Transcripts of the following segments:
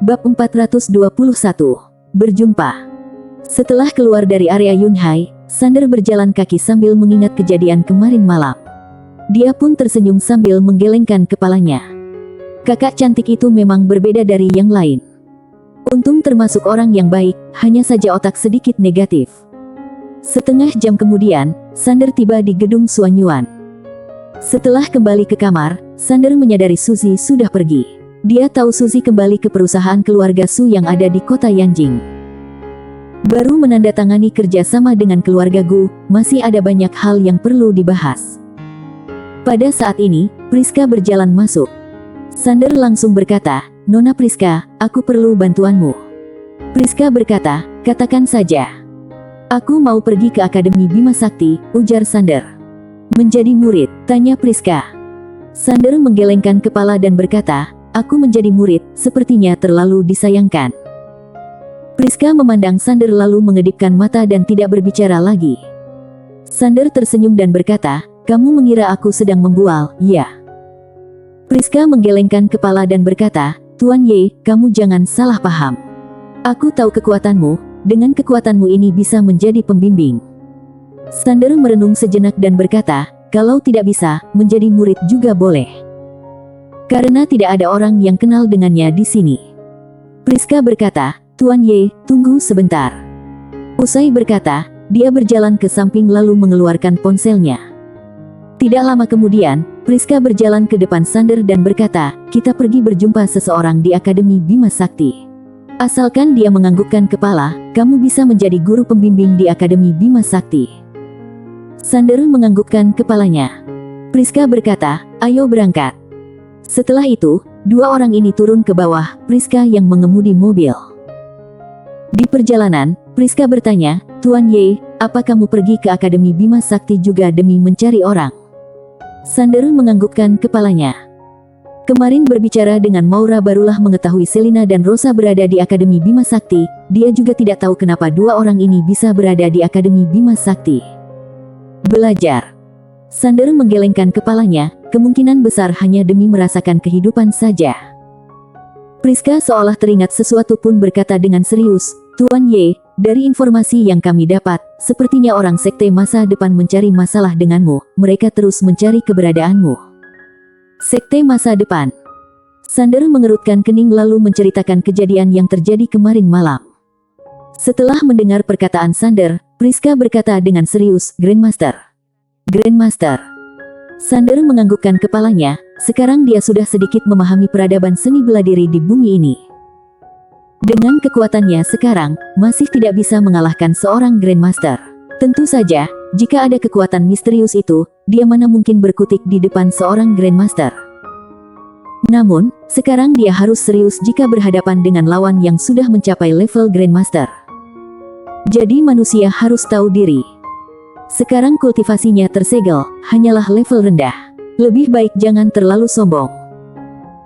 Bab 421. Berjumpa. Setelah keluar dari area Yunhai, Sander berjalan kaki sambil mengingat kejadian kemarin malam. Dia pun tersenyum sambil menggelengkan kepalanya. Kakak cantik itu memang berbeda dari yang lain. Untung termasuk orang yang baik, hanya saja otak sedikit negatif. Setengah jam kemudian, Sander tiba di gedung Suanyuan. Setelah kembali ke kamar, Sander menyadari Suzy sudah pergi. Dia tahu Suzy kembali ke perusahaan keluarga Su yang ada di kota Yanjing. Baru menandatangani kerjasama dengan keluarga Gu, masih ada banyak hal yang perlu dibahas. Pada saat ini, Priska berjalan masuk. Sander langsung berkata, "Nona Priska, aku perlu bantuanmu." Priska berkata, "Katakan saja." "Aku mau pergi ke Akademi Bima Sakti," ujar Sander. "Menjadi murid?" tanya Priska. Sander menggelengkan kepala dan berkata, "Aku menjadi murid, sepertinya terlalu disayangkan." Priska memandang Sander lalu mengedipkan mata dan tidak berbicara lagi. Sander tersenyum dan berkata, "Kamu mengira aku sedang membual, ya?" Priska menggelengkan kepala dan berkata, "Tuan Ye, kamu jangan salah paham. Aku tahu kekuatanmu, dengan kekuatanmu ini bisa menjadi pembimbing." Sander merenung sejenak dan berkata, "Kalau tidak bisa, menjadi murid juga boleh. Karena tidak ada orang yang kenal dengannya di sini." Priska berkata, "Tuan Ye, tunggu sebentar." Usai berkata, dia berjalan ke samping lalu mengeluarkan ponselnya. Tidak lama kemudian, Priska berjalan ke depan Sander dan berkata, "Kita pergi berjumpa seseorang di Akademi Bima Sakti. Asalkan dia menganggukkan kepala, kamu bisa menjadi guru pembimbing di Akademi Bima Sakti." Sander menganggukkan kepalanya. Priska berkata, "Ayo berangkat." Setelah itu, dua orang ini turun ke bawah, Priska yang mengemudi mobil. Di perjalanan, Priska bertanya, "Tuan Ye, apa kamu pergi ke Akademi Bima Sakti juga demi mencari orang?" Sander menganggukkan kepalanya. Kemarin berbicara dengan Maura barulah mengetahui Selina dan Rosa berada di Akademi Bima Sakti, dia juga tidak tahu kenapa dua orang ini bisa berada di Akademi Bima Sakti. Belajar. Sander menggelengkan kepalanya, kemungkinan besar hanya demi merasakan kehidupan saja. Priska seolah teringat sesuatu pun berkata dengan serius, "Tuan Ye, dari informasi yang kami dapat, sepertinya orang sekte masa depan mencari masalah denganmu, mereka terus mencari keberadaanmu." Sekte masa depan. Sander mengerutkan kening lalu menceritakan kejadian yang terjadi kemarin malam. Setelah mendengar perkataan Sander, Priska berkata dengan serius, "Grandmaster." "Grandmaster." Sander menganggukkan kepalanya, sekarang dia sudah sedikit memahami peradaban seni bela diri di bumi ini. Dengan kekuatannya sekarang, masih tidak bisa mengalahkan seorang Grandmaster. Tentu saja, jika ada kekuatan misterius itu, dia mana mungkin berkutik di depan seorang Grandmaster. Namun, sekarang dia harus serius jika berhadapan dengan lawan yang sudah mencapai level Grandmaster. Jadi manusia harus tahu diri. Sekarang kultivasinya tersegel, hanyalah level rendah. Lebih baik jangan terlalu sombong.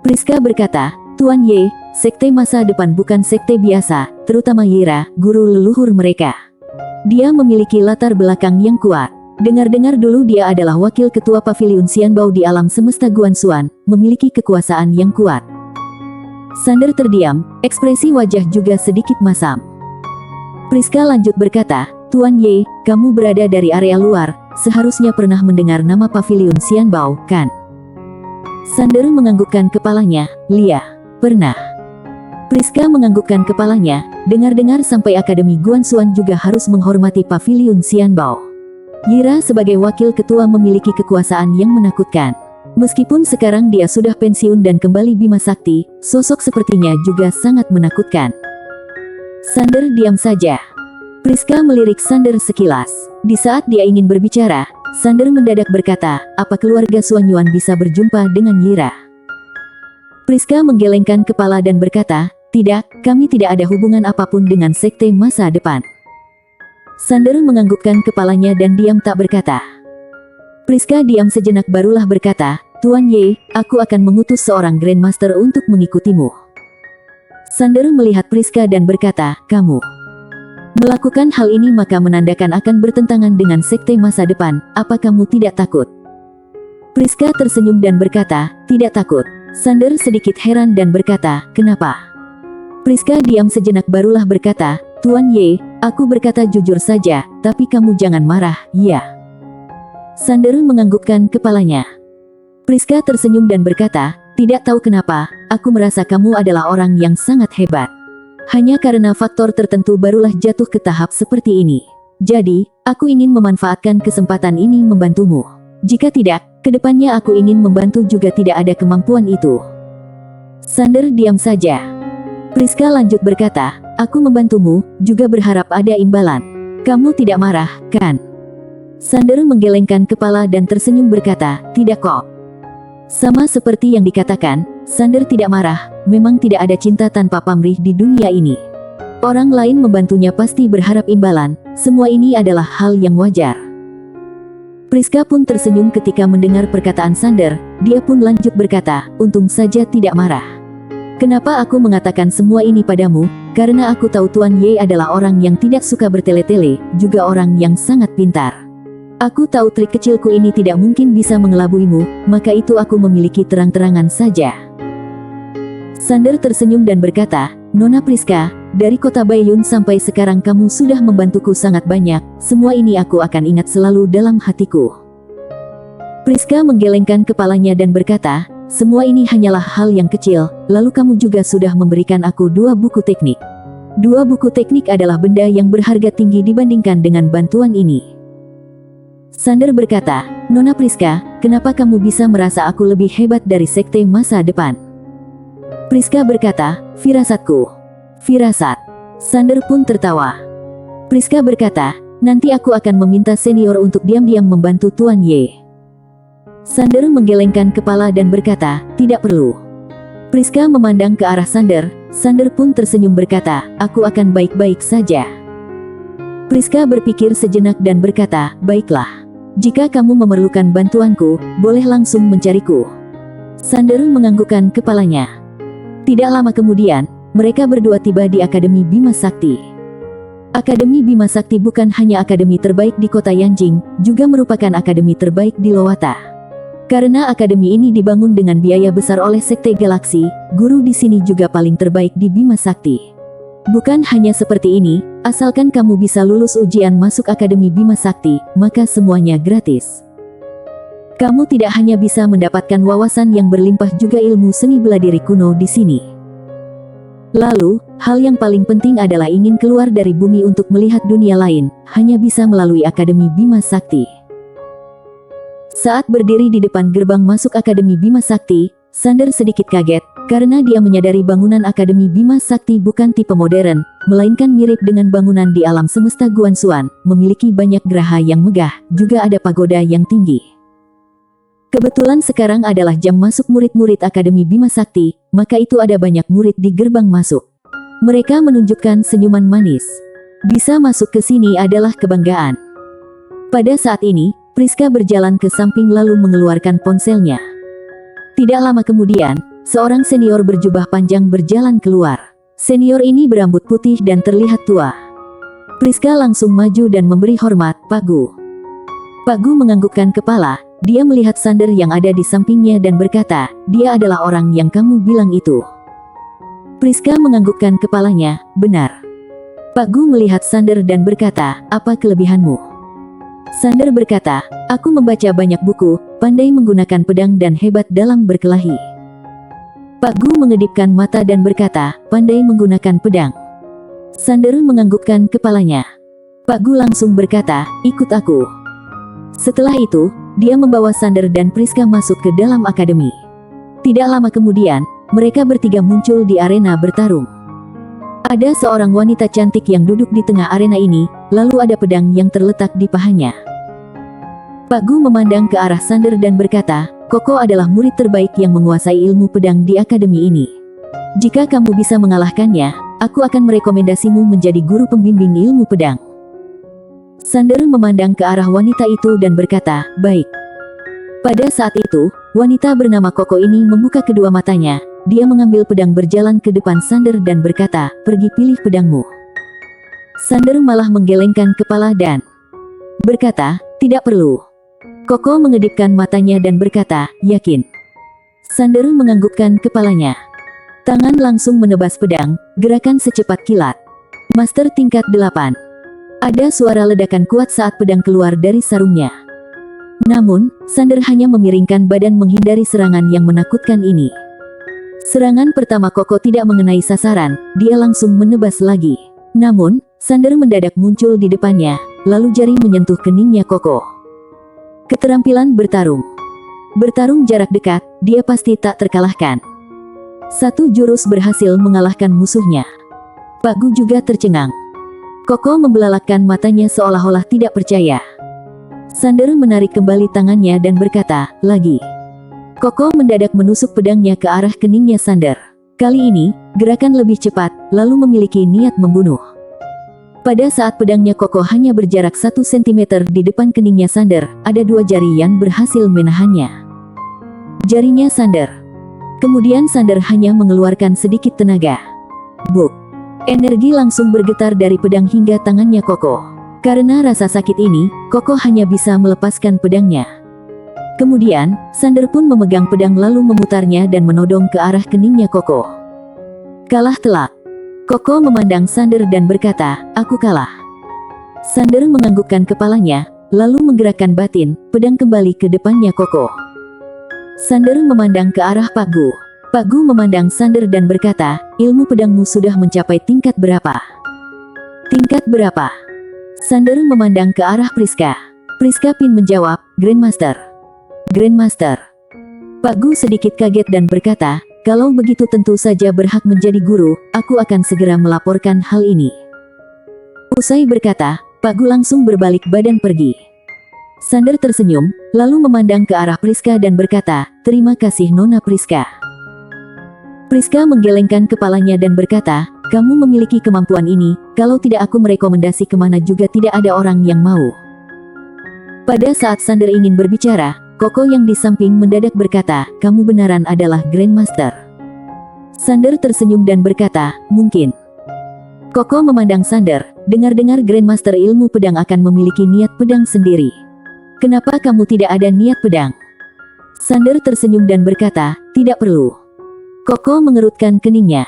Priska berkata, "Tuan Ye, sekte masa depan bukan sekte biasa, terutama Yira, guru leluhur mereka. Dia memiliki latar belakang yang kuat. Dengar-dengar dulu dia adalah wakil ketua Paviliun Xianbao di alam semesta Guanxuan, memiliki kekuasaan yang kuat." Sander terdiam, ekspresi wajah juga sedikit masam. Priska lanjut berkata, "Tuan Ye, kamu berada dari area luar, seharusnya pernah mendengar nama Paviliun Xianbao, kan?" Sander menganggukkan kepalanya, "Lia, pernah." Priska menganggukkan kepalanya, dengar-dengar sampai Akademi Guanxuan juga harus menghormati Paviliun Xianbao. Yira sebagai wakil ketua memiliki kekuasaan yang menakutkan. Meskipun sekarang dia sudah pensiun dan kembali Bima Sakti, sosok sepertinya juga sangat menakutkan. Sander diam saja. Priska melirik Sander sekilas. Di saat dia ingin berbicara, Sander mendadak berkata, "Apa keluarga Suanyuan bisa berjumpa dengan Yira?" Priska menggelengkan kepala dan berkata, "Tidak, kami tidak ada hubungan apapun dengan sekte masa depan." Sander menganggukkan kepalanya dan diam tak berkata. Priska diam sejenak barulah berkata, "Tuan Ye, aku akan mengutus seorang Grandmaster untuk mengikutimu." Sander melihat Priska dan berkata, "Kamu melakukan hal ini maka menandakan akan bertentangan dengan sekte masa depan, apa kamu tidak takut?" Priska tersenyum dan berkata, "Tidak takut." Sander sedikit heran dan berkata, "Kenapa?" Priska diam sejenak barulah berkata, "Tuan Ye, aku berkata jujur saja, tapi kamu jangan marah, ya." Sander menganggukkan kepalanya. Priska tersenyum dan berkata, "Tidak tahu kenapa, aku merasa kamu adalah orang yang sangat hebat. Hanya karena faktor tertentu barulah jatuh ke tahap seperti ini. Jadi, aku ingin memanfaatkan kesempatan ini membantumu. Jika tidak, kedepannya aku ingin membantu juga tidak ada kemampuan itu." Sander diam saja. Priska lanjut berkata, "Aku membantumu, juga berharap ada imbalan. Kamu tidak marah, kan?" Sander menggelengkan kepala dan tersenyum berkata, "Tidak kok." Sama seperti yang dikatakan, Sander tidak marah, memang tidak ada cinta tanpa pamrih di dunia ini. Orang lain membantunya pasti berharap imbalan, semua ini adalah hal yang wajar. Priska pun tersenyum ketika mendengar perkataan Sander, dia pun lanjut berkata, "Untung saja tidak marah. Kenapa aku mengatakan semua ini padamu? Karena aku tahu Tuan Ye adalah orang yang tidak suka bertele-tele, juga orang yang sangat pintar. Aku tahu trik kecilku ini tidak mungkin bisa mengelabuimu, maka itu aku memiliki terang-terangan saja." Sander tersenyum dan berkata, "Nona Priska, dari kota Baiyun sampai sekarang kamu sudah membantuku sangat banyak, semua ini aku akan ingat selalu dalam hatiku." Priska menggelengkan kepalanya dan berkata, "Semua ini hanyalah hal yang kecil, lalu kamu juga sudah memberikan aku 2 buku teknik. 2 buku teknik adalah benda yang berharga tinggi dibandingkan dengan bantuan ini." Sander berkata, "Nona Priska, kenapa kamu bisa merasa aku lebih hebat dari sekte masa depan?" Priska berkata, "Firasatku." "Firasat?" Sander pun tertawa. Priska berkata, "Nanti aku akan meminta senior untuk diam-diam membantu Tuan Ye." Sander menggelengkan kepala dan berkata, "Tidak perlu." Priska memandang ke arah Sander, Sander pun tersenyum berkata, "Aku akan baik-baik saja." Priska berpikir sejenak dan berkata, "Baiklah. Jika kamu memerlukan bantuanku, boleh langsung mencariku." Sander menganggukkan kepalanya. Tidak lama kemudian, mereka berdua tiba di Akademi Bima Sakti. Akademi Bima Sakti bukan hanya akademi terbaik di kota Yanjing, juga merupakan akademi terbaik di Lowata. Karena akademi ini dibangun dengan biaya besar oleh Sekte Galaksi, guru di sini juga paling terbaik di Bima Sakti. Bukan hanya seperti ini, asalkan kamu bisa lulus ujian masuk Akademi Bima Sakti, maka semuanya gratis. Kamu tidak hanya bisa mendapatkan wawasan yang berlimpah juga ilmu seni bela diri kuno di sini. Lalu, hal yang paling penting adalah ingin keluar dari bumi untuk melihat dunia lain, hanya bisa melalui Akademi Bima Sakti. Saat berdiri di depan gerbang masuk Akademi Bima Sakti, Sander sedikit kaget, karena dia menyadari bangunan Akademi Bima Sakti bukan tipe modern, melainkan mirip dengan bangunan di alam semesta Guansuan, memiliki banyak geraha yang megah, juga ada pagoda yang tinggi. Kebetulan sekarang adalah jam masuk murid-murid Akademi Bima Sakti, maka itu ada banyak murid di gerbang masuk. Mereka menunjukkan senyuman manis. Bisa masuk ke sini adalah kebanggaan. Pada saat ini, Priska berjalan ke samping lalu mengeluarkan ponselnya. Tidak lama kemudian, seorang senior berjubah panjang berjalan keluar. Senior ini berambut putih dan terlihat tua. Priska langsung maju dan memberi hormat, "Pak Gu." Pak Gu menganggukkan kepala, dia melihat Sander yang ada di sampingnya dan berkata, "Dia adalah orang yang kamu bilang itu." Priska menganggukkan kepalanya, "Benar." Pak Gu melihat Sander dan berkata, "Apa kelebihanmu?" Sander berkata, "Aku membaca banyak buku, pandai menggunakan pedang dan hebat dalam berkelahi." Pak Gu mengedipkan mata dan berkata, "Pandai menggunakan pedang." Sander menganggukkan kepalanya. Pak Gu langsung berkata, "Ikut aku." Setelah itu, dia membawa Sander dan Priska masuk ke dalam akademi. Tidak lama kemudian, mereka bertiga muncul di arena bertarung. Ada seorang wanita cantik yang duduk di tengah arena ini, lalu ada pedang yang terletak di pahanya. Pak Gu memandang ke arah Sander dan berkata, "Koko adalah murid terbaik yang menguasai ilmu pedang di akademi ini. Jika kamu bisa mengalahkannya, aku akan merekomendasimu menjadi guru pembimbing ilmu pedang." Sander memandang ke arah wanita itu dan berkata, "Baik." Pada saat itu, wanita bernama Koko ini membuka kedua matanya. Dia mengambil pedang berjalan ke depan Sander dan berkata, "Pergi pilih pedangmu." Sander malah menggelengkan kepala dan berkata, "Tidak perlu." Koko mengedipkan matanya dan berkata, "Yakin?" Sander menganggukkan kepalanya. Tangan langsung menebas pedang, gerakan secepat kilat. Master tingkat 8. Ada suara ledakan kuat saat pedang keluar dari sarungnya. Namun, Sander hanya memiringkan badan menghindari serangan yang menakutkan ini. Serangan pertama Koko tidak mengenai sasaran, dia langsung menebas lagi. Namun, Sander mendadak muncul di depannya, lalu jari menyentuh keningnya Koko. Keterampilan bertarung. Bertarung jarak dekat, dia pasti tak terkalahkan. Satu jurus berhasil mengalahkan musuhnya. Pak Gu juga tercengang. Koko membelalakkan matanya seolah-olah tidak percaya. Sander menarik kembali tangannya dan berkata, "Lagi." Koko mendadak menusuk pedangnya ke arah keningnya Sander. Kali ini, gerakan lebih cepat, lalu memiliki niat membunuh. Pada saat pedangnya Koko hanya berjarak 1 cm di depan keningnya Sander, ada 2 jari yang berhasil menahannya. Jarinya Sander. Kemudian Sander hanya mengeluarkan sedikit tenaga. Buk! Energi langsung bergetar dari pedang hingga tangannya Koko. Karena rasa sakit ini, Koko hanya bisa melepaskan pedangnya. Kemudian, Sander pun memegang pedang lalu memutarnya dan menodong ke arah keningnya Koko. Kalah telak. Koko memandang Sander dan berkata, "Aku kalah." Sander menganggukkan kepalanya, lalu menggerakkan batin, pedang kembali ke depannya Koko. Sander memandang ke arah Pak Gu. Pak Gu memandang Sander dan berkata, "Ilmu pedangmu sudah mencapai tingkat berapa?" "Tingkat berapa?" Sander memandang ke arah Priska. Priska Pin menjawab, "Grandmaster." "Grandmaster." Pak Gu sedikit kaget dan berkata, "Kalau begitu tentu saja berhak menjadi guru, aku akan segera melaporkan hal ini." Usai berkata, Pak Gu langsung berbalik badan pergi. Sander tersenyum, lalu memandang ke arah Priska dan berkata, "Terima kasih Nona Priska." Priska menggelengkan kepalanya dan berkata, "Kamu memiliki kemampuan ini, kalau tidak aku merekomendasi kemana juga tidak ada orang yang mau." Pada saat Sander ingin berbicara, Koko yang di samping mendadak berkata, "Kamu benaran adalah Grandmaster." Sander tersenyum dan berkata, "Mungkin." Koko memandang Sander, dengar-dengar Grandmaster ilmu pedang akan memiliki niat pedang sendiri. "Kenapa kamu tidak ada niat pedang?" Sander tersenyum dan berkata, "Tidak perlu." Koko mengerutkan keningnya.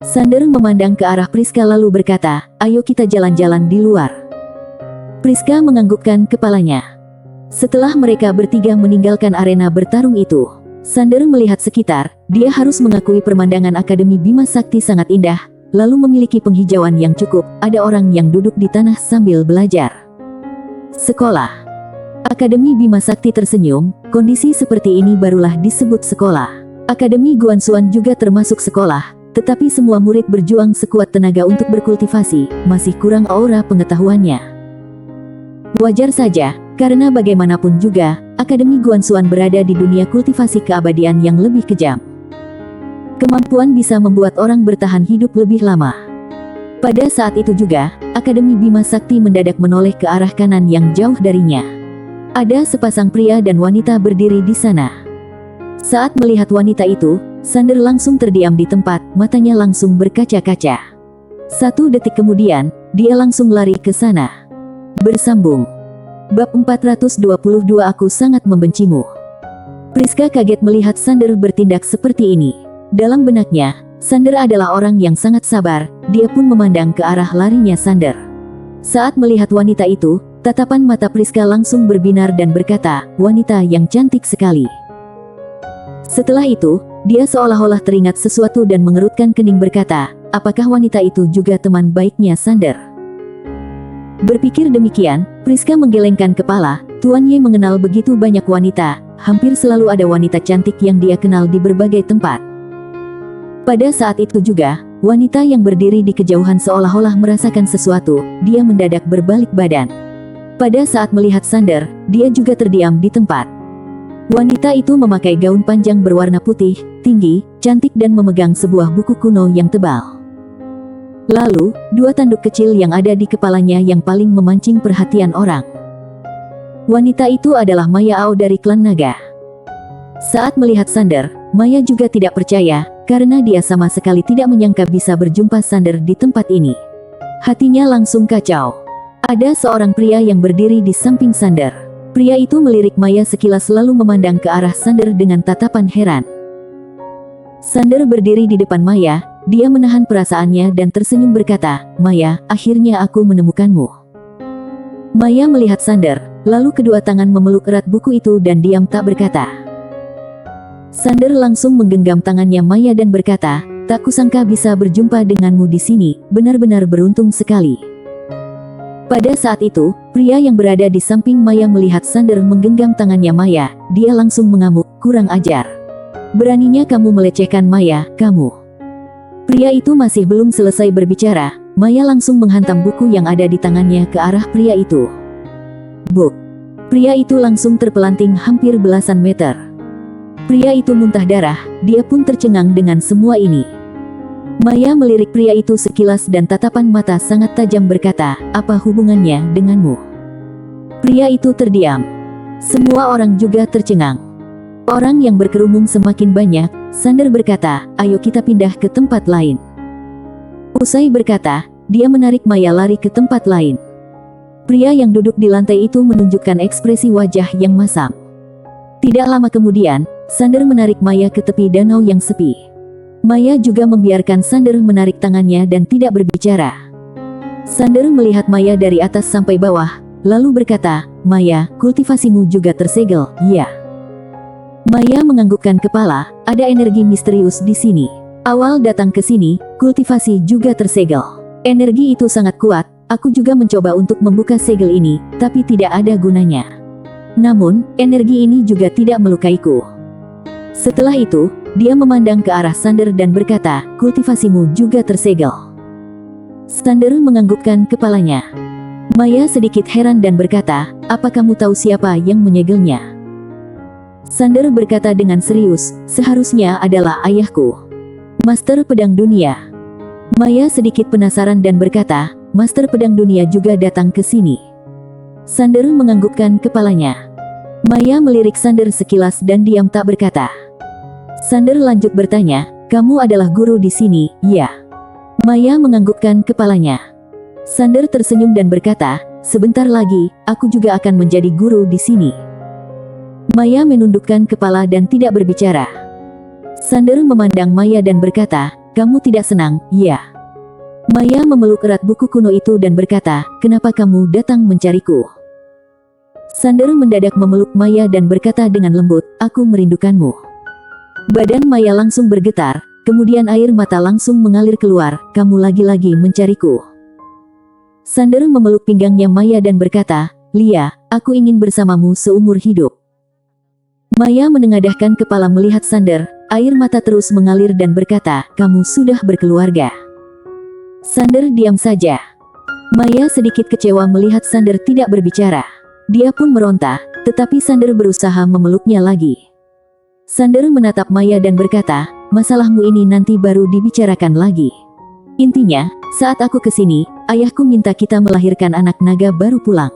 Sander memandang ke arah Priska lalu berkata, "Ayo kita jalan-jalan di luar." Priska menganggukkan kepalanya. Setelah mereka bertiga meninggalkan arena bertarung itu, Sander melihat sekitar, dia harus mengakui pemandangan Akademi Bima Sakti sangat indah, lalu memiliki penghijauan yang cukup, ada orang yang duduk di tanah sambil belajar. Sekolah. Akademi Bima Sakti tersenyum, kondisi seperti ini barulah disebut sekolah. Akademi Guansuan juga termasuk sekolah, tetapi semua murid berjuang sekuat tenaga untuk berkultivasi, masih kurang aura pengetahuannya. Wajar saja, karena bagaimanapun juga, Akademi Guansuan berada di dunia kultivasi keabadian yang lebih kejam. Kemampuan bisa membuat orang bertahan hidup lebih lama. Pada saat itu juga, Akademi Bima Sakti mendadak menoleh ke arah kanan yang jauh darinya. Ada sepasang pria dan wanita berdiri di sana. Saat melihat wanita itu, Sander langsung terdiam di tempat, matanya langsung berkaca-kaca. 1 detik kemudian, dia langsung lari ke sana. Bersambung. Bab 422 Aku sangat membencimu. Priska kaget melihat Sander bertindak seperti ini. Dalam benaknya, Sander adalah orang yang sangat sabar, dia pun memandang ke arah larinya Sander. Saat melihat wanita itu, tatapan mata Priska langsung berbinar dan berkata, "Wanita yang cantik sekali." Setelah itu, dia seolah-olah teringat sesuatu dan mengerutkan kening berkata, "Apakah wanita itu juga teman baiknya Sander?" Berpikir demikian, Priska menggelengkan kepala. Tuan Ye mengenal begitu banyak wanita, hampir selalu ada wanita cantik yang dia kenal di berbagai tempat. Pada saat itu juga, wanita yang berdiri di kejauhan seolah-olah merasakan sesuatu, dia mendadak berbalik badan. Pada saat melihat Sander, dia juga terdiam di tempat. Wanita itu memakai gaun panjang berwarna putih, tinggi, cantik dan memegang sebuah buku kuno yang tebal. Lalu, 2 tanduk kecil yang ada di kepalanya yang paling memancing perhatian orang. Wanita itu adalah Maya Ao dari klan naga. Saat melihat Sander, Maya juga tidak percaya, karena dia sama sekali tidak menyangka bisa berjumpa Sander di tempat ini. Hatinya langsung kacau. Ada seorang pria yang berdiri di samping Sander. Pria itu melirik Maya sekilas lalu memandang ke arah Sander dengan tatapan heran. Sander berdiri di depan Maya, dia menahan perasaannya dan tersenyum berkata, "Maya, akhirnya aku menemukanmu." Maya melihat Sander, lalu kedua tangan memeluk erat buku itu dan diam tak berkata. Sander langsung menggenggam tangannya Maya dan berkata, "Tak kusangka bisa berjumpa denganmu di sini, benar-benar beruntung sekali." Pada saat itu, pria yang berada di samping Maya melihat Sander menggenggam tangannya Maya, dia langsung mengamuk, "Kurang ajar. Beraninya kamu melecehkan Maya, kamu." Pria itu masih belum selesai berbicara, Maya langsung menghantam buku yang ada di tangannya ke arah pria itu. Buk! Pria itu langsung terpelanting hampir belasan meter. Pria itu muntah darah, dia pun tercengang dengan semua ini. Maya melirik pria itu sekilas dan tatapan mata sangat tajam berkata, "Apa hubungannya denganmu?" Pria itu terdiam. Semua orang juga tercengang. Orang yang berkerumun semakin banyak, Sander berkata, "Ayo kita pindah ke tempat lain." Usai berkata, dia menarik Maya lari ke tempat lain. Pria yang duduk di lantai itu menunjukkan ekspresi wajah yang masam. Tidak lama kemudian, Sander menarik Maya ke tepi danau yang sepi. Maya juga membiarkan Sander menarik tangannya dan tidak berbicara. Sander melihat Maya dari atas sampai bawah, lalu berkata, "Maya, kultivasimu juga tersegel, ya?" Maya menganggukkan kepala, ada energi misterius di sini. Awal datang ke sini, kultivasi juga tersegel. Energi itu sangat kuat, aku juga mencoba untuk membuka segel ini, tapi tidak ada gunanya. Namun, energi ini juga tidak melukaiku. Setelah itu, dia memandang ke arah Sander dan berkata, "Kultivasimu juga tersegel." Sander menganggukkan kepalanya. Maya sedikit heran dan berkata, "Apa kamu tahu siapa yang menyegelnya?" Sander berkata dengan serius, "Seharusnya adalah ayahku, Master Pedang Dunia." Maya sedikit penasaran dan berkata, "Master Pedang Dunia juga datang ke sini?" Sander menganggukkan kepalanya. Maya melirik Sander sekilas dan diam tak berkata. Sander lanjut bertanya, "Kamu adalah guru di sini, ya?" Maya menganggukkan kepalanya. Sander tersenyum dan berkata, "Sebentar lagi, aku juga akan menjadi guru di sini." Maya menundukkan kepala dan tidak berbicara. Sander memandang Maya dan berkata, "Kamu tidak senang, ya?" Maya memeluk erat buku kuno itu dan berkata, "Kenapa kamu datang mencariku?" Sander mendadak memeluk Maya dan berkata dengan lembut, "Aku merindukanmu." Badan Maya langsung bergetar, kemudian air mata langsung mengalir keluar, "Kamu lagi-lagi mencariku?" Sander memeluk pinggangnya Maya dan berkata, "Lia, aku ingin bersamamu seumur hidup." Maya menengadahkan kepala melihat Sander, air mata terus mengalir dan berkata, "Kamu sudah berkeluarga." Sander diam saja. Maya sedikit kecewa melihat Sander tidak berbicara. Dia pun meronta, tetapi Sander berusaha memeluknya lagi. Sander menatap Maya dan berkata, "Masalahmu ini nanti baru dibicarakan lagi. Intinya, saat aku kesini, ayahku minta kita melahirkan anak naga baru pulang."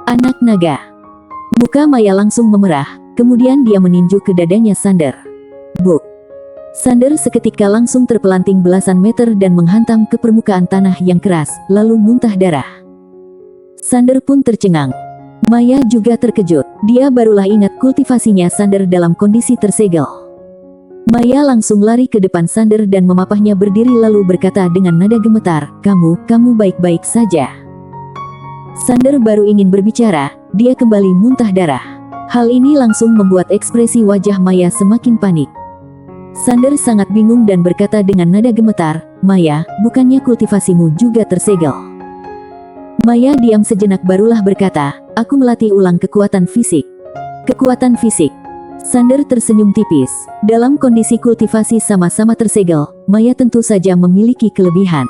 Anak naga. Muka Maya langsung memerah. Kemudian dia meninju ke dadanya Sander. Buk! Sander seketika langsung terpelanting belasan meter dan menghantam ke permukaan tanah yang keras, lalu muntah darah. Sander pun tercengang. Maya juga terkejut. Dia barulah ingat kultivasinya Sander dalam kondisi tersegel. Maya langsung lari ke depan Sander dan memapahnya berdiri lalu berkata dengan nada gemetar, Kamu baik-baik saja?" Sander baru ingin berbicara, dia kembali muntah darah. Hal ini langsung membuat ekspresi wajah Maya semakin panik. Sander sangat bingung dan berkata dengan nada gemetar, "Maya, bukannya kultivasimu juga tersegel?" Maya diam sejenak barulah berkata, "Aku melatih ulang kekuatan fisik." "Kekuatan fisik?" Sander tersenyum tipis. Dalam kondisi kultivasi sama-sama tersegel, Maya tentu saja memiliki kelebihan.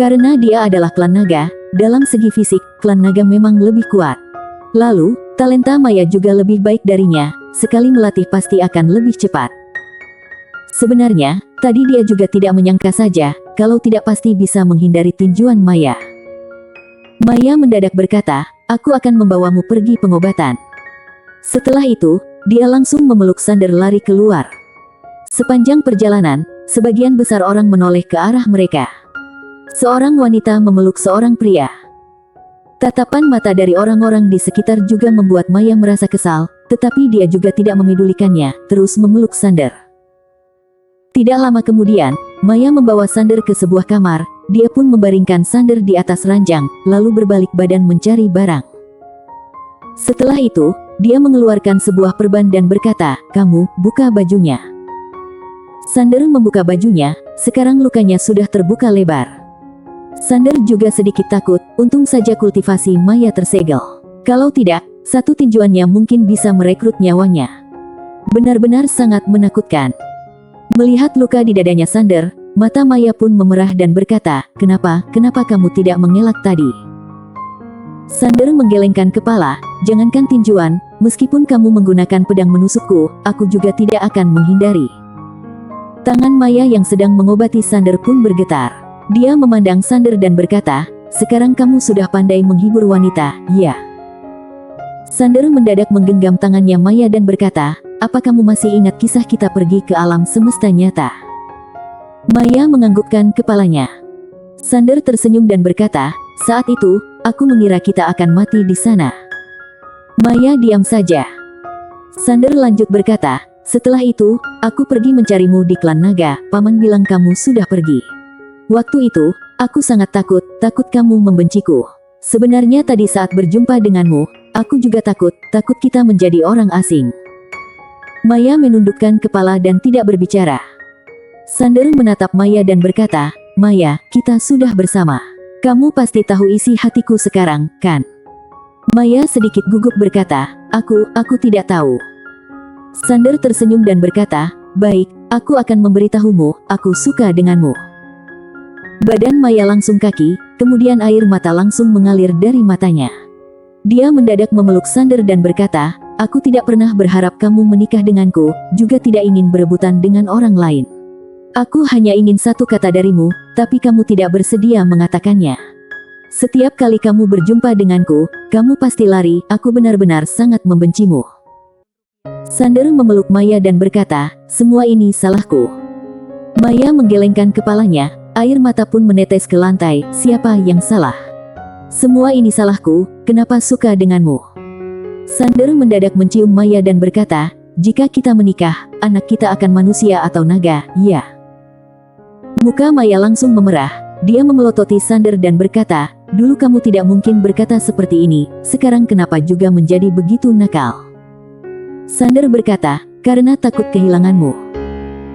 Karena dia adalah klan naga, dalam segi fisik, klan naga memang lebih kuat. Lalu, talenta Maya juga lebih baik darinya, sekali melatih pasti akan lebih cepat. Sebenarnya, tadi dia juga tidak menyangka saja, kalau tidak pasti bisa menghindari tinjuan Maya. Maya mendadak berkata, "Aku akan membawamu pergi pengobatan." Setelah itu, dia langsung memeluk Sander lari keluar. Sepanjang perjalanan, sebagian besar orang menoleh ke arah mereka. Seorang wanita memeluk seorang pria. Tatapan mata dari orang-orang di sekitar juga membuat Maya merasa kesal, tetapi dia juga tidak memedulikannya, terus memeluk Sander. Tidak lama kemudian, Maya membawa Sander ke sebuah kamar. Dia pun membaringkan Sander di atas ranjang, lalu berbalik badan mencari barang. Setelah itu, dia mengeluarkan sebuah perban dan berkata, "Kamu, buka bajunya." Sander membuka bajunya, sekarang lukanya sudah terbuka lebar. Sander juga sedikit takut, untung saja kultivasi Maya tersegel. Kalau tidak, satu tinjuannya mungkin bisa merekrut nyawanya. Benar-benar sangat menakutkan. Melihat luka di dadanya Sander, mata Maya pun memerah dan berkata, Kenapa kamu tidak mengelak tadi?" Sander menggelengkan kepala, "Jangankan tinjuan, meskipun kamu menggunakan pedang menusukku, aku juga tidak akan menghindari." Tangan Maya yang sedang mengobati Sander pun bergetar. Dia memandang Sander dan berkata, "Sekarang kamu sudah pandai menghibur wanita, ya?" Sander mendadak menggenggam tangannya Maya dan berkata, "Apa kamu masih ingat kisah kita pergi ke alam semesta nyata?" Maya menganggukkan kepalanya. Sander tersenyum dan berkata, "Saat itu, aku mengira kita akan mati di sana." Maya diam saja. Sander lanjut berkata, "Setelah itu, aku pergi mencarimu di klan naga. Paman bilang kamu sudah pergi. Waktu itu, aku sangat takut kamu membenciku. Sebenarnya tadi saat berjumpa denganmu, aku juga takut kita menjadi orang asing." Maya menundukkan kepala dan tidak berbicara. Sander menatap Maya dan berkata, "Maya, kita sudah bersama. Kamu pasti tahu isi hatiku sekarang, kan?" Maya sedikit gugup berkata, Aku tidak tahu." Sander tersenyum dan berkata, "Baik, aku akan memberitahumu, aku suka denganmu." Badan Maya langsung kaki, kemudian air mata langsung mengalir dari matanya. Dia mendadak memeluk Sander dan berkata, "Aku tidak pernah berharap kamu menikah denganku, juga tidak ingin berebutan dengan orang lain. Aku hanya ingin satu kata darimu, tapi kamu tidak bersedia mengatakannya. Setiap kali kamu berjumpa denganku, kamu pasti lari, aku benar-benar sangat membencimu." Sander memeluk Maya dan berkata, "Semua ini salahku." Maya menggelengkan kepalanya, air mata pun menetes ke lantai, "Siapa yang salah? Semua ini salahku, kenapa suka denganmu?" Sander mendadak mencium Maya dan berkata, "Jika kita menikah, anak kita akan manusia atau naga, ya?" Muka Maya langsung memerah, dia memelototi Sander dan berkata, "Dulu kamu tidak mungkin berkata seperti ini, sekarang kenapa juga menjadi begitu nakal?" Sander berkata, "Karena takut kehilanganmu."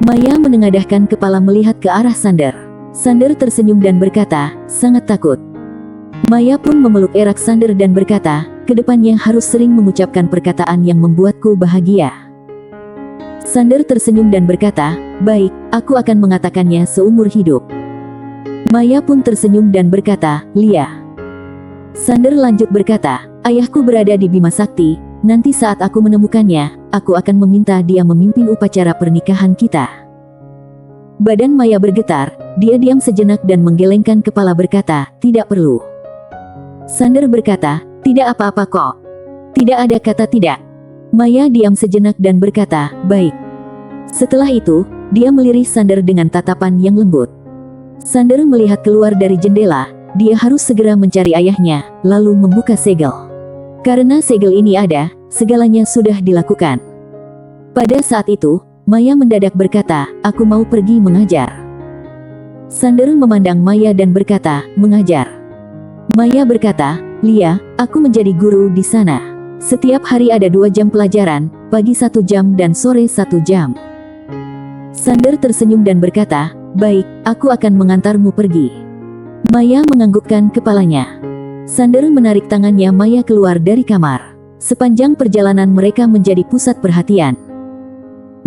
Maya menengadahkan kepala melihat ke arah Sander. Sander tersenyum dan berkata, "Sangat takut." Maya pun memeluk erak Sander dan berkata, "Kedepannya harus sering mengucapkan perkataan yang membuatku bahagia." Sander tersenyum dan berkata, "Baik, aku akan mengatakannya seumur hidup." Maya pun tersenyum dan berkata, "Lia." Sander lanjut berkata, "Ayahku berada di Bima Sakti, nanti saat aku menemukannya, aku akan meminta dia memimpin upacara pernikahan kita." Badan Maya bergetar, dia diam sejenak dan menggelengkan kepala berkata, "Tidak perlu." Sander berkata, "Tidak apa-apa kok." Tidak ada kata tidak. Maya diam sejenak dan berkata, "Baik." Setelah itu, dia melirik Sander dengan tatapan yang lembut. Sander melihat keluar dari jendela, dia harus segera mencari ayahnya, lalu membuka segel. Karena segel ini ada, segalanya sudah dilakukan. Pada saat itu, Maya mendadak berkata, "Aku mau pergi mengajar." Sander memandang Maya dan berkata, "Mengajar?" Maya berkata, "Lia, aku menjadi guru di sana. Setiap hari ada 2 jam pelajaran, pagi 1 jam dan sore 1 jam." Sander tersenyum dan berkata, "Baik, aku akan mengantarmu pergi." Maya menganggukkan kepalanya. Sander menarik tangannya Maya keluar dari kamar. Sepanjang perjalanan mereka menjadi pusat perhatian.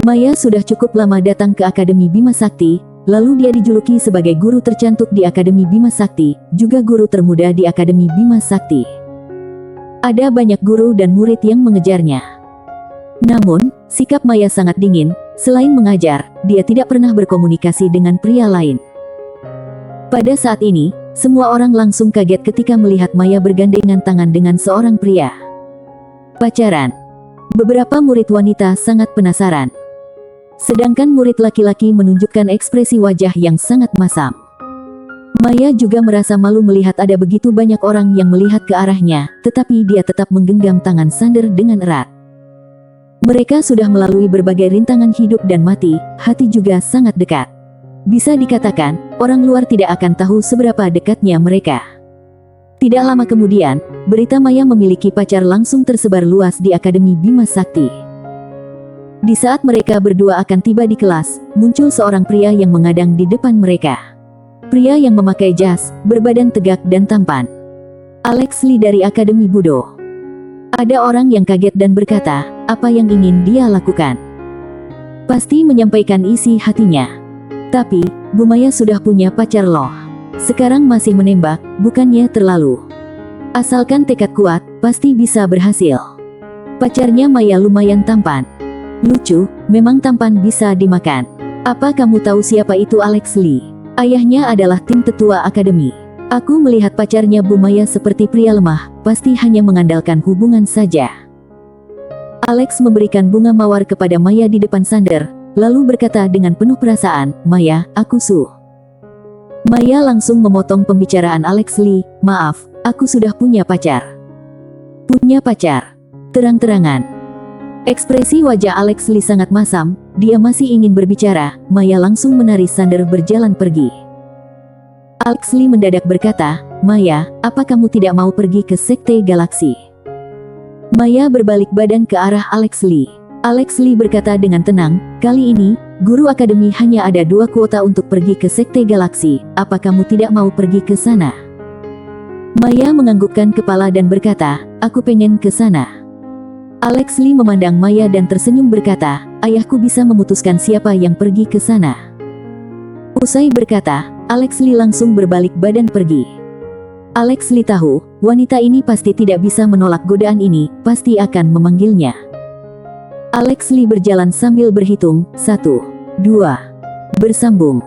Maya sudah cukup lama datang ke Akademi Bima Sakti, lalu dia dijuluki sebagai guru tercantik di Akademi Bima Sakti, juga guru termuda di Akademi Bima Sakti. Ada banyak guru dan murid yang mengejarnya. Namun, sikap Maya sangat dingin, selain mengajar, dia tidak pernah berkomunikasi dengan pria lain. Pada saat ini, semua orang langsung kaget ketika melihat Maya bergandengan tangan dengan seorang pria. Pacaran. Beberapa murid wanita sangat penasaran. Sedangkan murid laki-laki menunjukkan ekspresi wajah yang sangat masam. Maya juga merasa malu melihat ada begitu banyak orang yang melihat ke arahnya, tetapi dia tetap menggenggam tangan Sander dengan erat. Mereka sudah melalui berbagai rintangan hidup dan mati, hati juga sangat dekat. Bisa dikatakan, orang luar tidak akan tahu seberapa dekatnya mereka. Tidak lama kemudian, berita Maya memiliki pacar langsung tersebar luas di Akademi Bima Sakti. Di saat mereka berdua akan tiba di kelas, muncul seorang pria yang mengadang di depan mereka. Pria yang memakai jas, berbadan tegak dan tampan. Alex Lee dari Akademi Budo. Ada orang yang kaget dan berkata, apa yang ingin dia lakukan? Pasti menyampaikan isi hatinya. Tapi, Bu Maya sudah punya pacar loh. Sekarang masih menembak, bukannya terlalu. Asalkan tekad kuat, pasti bisa berhasil. Pacarnya Maya lumayan tampan. Lucu, memang tampan bisa dimakan. Apa kamu tahu siapa itu Alex Lee? Ayahnya adalah tim tetua akademi. Aku melihat pacarnya Bu Maya seperti pria lemah, pasti hanya mengandalkan hubungan saja. Alex memberikan bunga mawar kepada Maya di depan Sander, lalu berkata dengan penuh perasaan, Maya, aku Maya langsung memotong pembicaraan Alex Lee, maaf, aku sudah punya pacar. Punya pacar? Terang-terangan. Ekspresi wajah Alex Lee sangat masam, dia masih ingin berbicara, Maya langsung menarik Sander berjalan pergi. Alex Lee mendadak berkata, Maya, apa kamu tidak mau pergi ke Sekte Galaksi? Maya berbalik badan ke arah Alex Lee. Alex Lee berkata dengan tenang, kali ini, guru akademi hanya ada 2 kuota untuk pergi ke Sekte Galaksi, apa kamu tidak mau pergi ke sana? Maya menganggukkan kepala dan berkata, aku pengen ke sana. Alex Lee memandang Maya dan tersenyum berkata, ayahku bisa memutuskan siapa yang pergi ke sana. Usai berkata, Alex Lee langsung berbalik badan pergi. Alex Lee tahu, wanita ini pasti tidak bisa menolak godaan ini, pasti akan memanggilnya. Alex Lee berjalan sambil berhitung, 1, 2, bersambung.